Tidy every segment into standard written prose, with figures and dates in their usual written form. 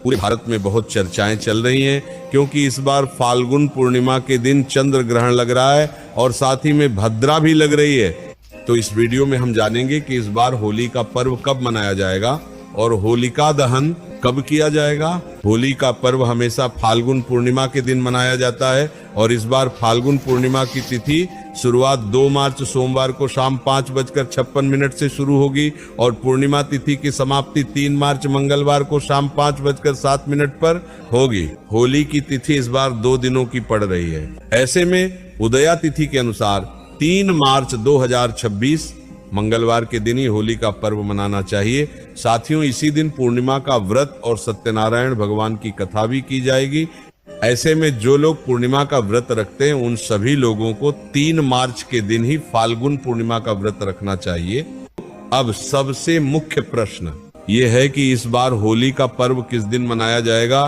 पूरे भारत में बहुत चर्चाएं चल रही हैं क्योंकि इस बार फाल्गुन पूर्णिमा के दिन चंद्र ग्रहण लग रहा है और साथ ही में भद्रा भी लग रही है। तो इस वीडियो में हम जानेंगे कि इस बार होली का पर्व कब मनाया जाएगा और होलिका दहन कब किया जाएगा। होली का पर्व हमेशा फाल्गुन पूर्णिमा के दिन मनाया जाता है और इस बार फाल्गुन पूर्णिमा की तिथि शुरुआत 2 मार्च सोमवार को शाम 5:56 से शुरू होगी और पूर्णिमा तिथि की समाप्ति 3 मार्च मंगलवार को शाम 5:07 पर होगी। होली की तिथि इस बार 2 दिनों की पड़ रही है। ऐसे में उदया तिथि के अनुसार 3 मार्च 2026 मंगलवार के दिन ही होली का पर्व मनाना चाहिए। साथियों, इसी दिन पूर्णिमा का व्रत और सत्यनारायण भगवान की कथा भी की जाएगी। ऐसे में जो लोग पूर्णिमा का व्रत रखते हैं उन सभी लोगों को 3 मार्च के दिन ही फाल्गुन पूर्णिमा का व्रत रखना चाहिए। अब सबसे मुख्य प्रश्न ये है कि इस बार होली का पर्व किस दिन मनाया जाएगा,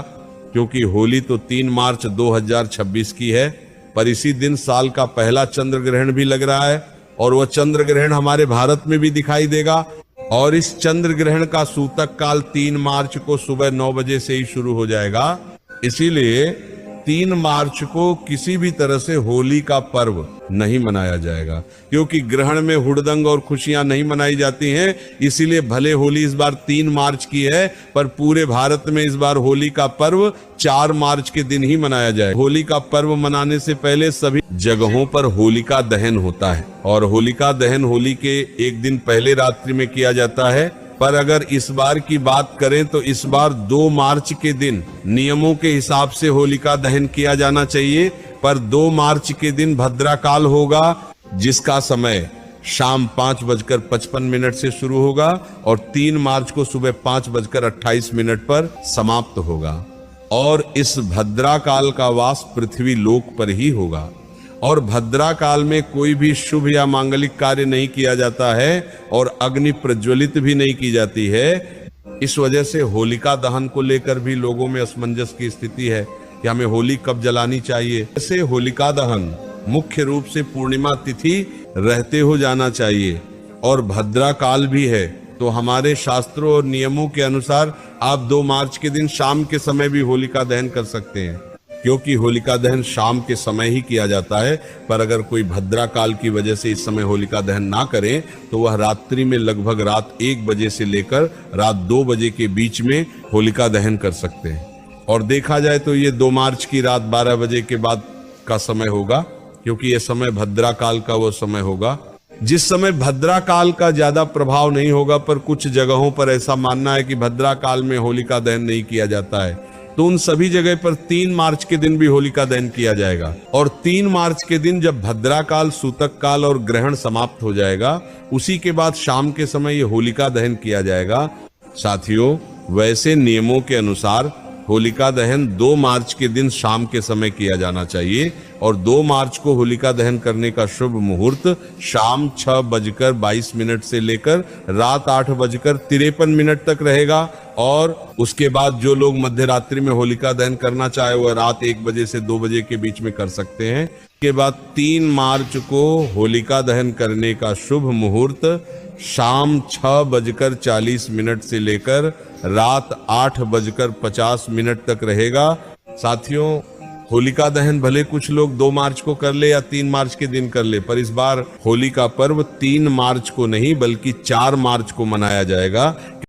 क्योंकि होली तो 3 मार्च 2026 की है, पर इसी दिन साल का पहला चंद्र ग्रहण भी लग रहा है और वह चंद्र ग्रहण हमारे भारत में भी दिखाई देगा। और इस चंद्र ग्रहण का सूतक काल 3 मार्च को सुबह 9 बजे से ही शुरू हो जाएगा। इसीलिए 3 मार्च को किसी भी तरह से होली का पर्व नहीं मनाया जाएगा, क्योंकि ग्रहण में हुड़दंग और खुशियां नहीं मनाई जाती हैं। इसीलिए भले होली इस बार 3 मार्च की है, पर पूरे भारत में इस बार होली का पर्व 4 मार्च के दिन ही मनाया जाए। होली का पर्व मनाने से पहले सभी जगहों पर होलिका दहन होता है और होलिका दहन होली के एक दिन पहले रात्रि में किया जाता है। पर अगर इस बार की बात करें तो इस बार 2 मार्च के दिन नियमों के हिसाब से होलिका दहन किया जाना चाहिए, पर 2 मार्च के दिन भद्रा काल होगा जिसका समय शाम 5:55 से शुरू होगा और 3 मार्च को सुबह 5:28 पर समाप्त होगा। और इस भद्रा काल का वास पृथ्वी लोक पर ही होगा और भद्रा काल में कोई भी शुभ या मांगलिक कार्य नहीं किया जाता है और अग्नि प्रज्वलित भी नहीं की जाती है। इस वजह से होलिका दहन को लेकर भी लोगों में असमंजस की स्थिति है कि हमें होली कब जलानी चाहिए। ऐसे होलिका दहन मुख्य रूप से पूर्णिमा तिथि रहते हो जाना चाहिए और भद्रा काल भी है, तो हमारे शास्त्रों और नियमों के अनुसार आप 2 मार्च के दिन शाम के समय भी होलिका दहन कर सकते हैं, क्योंकि होलिका दहन शाम के समय ही किया जाता है। पर अगर कोई भद्रा काल की वजह से इस समय होलिका दहन ना करें तो वह रात्रि में लगभग रात 1 बजे से लेकर रात 2 बजे के बीच में होलिका दहन कर सकते हैं। और देखा जाए तो ये 2 मार्च की रात 12 बजे के बाद का समय होगा, क्योंकि यह समय भद्रा काल का वो समय होगा जिस समय भद्रा काल का ज्यादा प्रभाव नहीं होगा। पर कुछ जगहों पर ऐसा मानना है कि भद्रा काल में होलिका दहन नहीं किया जाता है, तो उन सभी जगह पर 3 मार्च के दिन भी होलिका दहन किया जाएगा। और 3 मार्च के दिन जब भद्रा काल, सूतक काल और ग्रहण समाप्त हो जाएगा, उसी के बाद शाम के समय ये होलिका दहन किया जाएगा। साथियों, वैसे नियमों के अनुसार होलिका दहन 2 मार्च के दिन शाम के समय किया जाना चाहिए और 2 मार्च को होलिका दहन करने का शुभ मुहूर्त शाम 6:22 से लेकर रात 8:53 तक रहेगा। और उसके बाद जो लोग मध्य रात्रि में होलिका दहन करना चाहे वह रात 1 बजे से 2 बजे के बीच में कर सकते हैं। के बाद 3 मार्च को होलिका दहन करने का शुभ मुहूर्त शाम 6:40 से लेकर रात 8:50 तक रहेगा। साथियों, होलिका दहन भले कुछ लोग 2 मार्च को कर ले या 3 मार्च के दिन कर ले, पर इस बार होली का पर्व 3 मार्च को नहीं बल्कि 4 मार्च को मनाया जाएगा।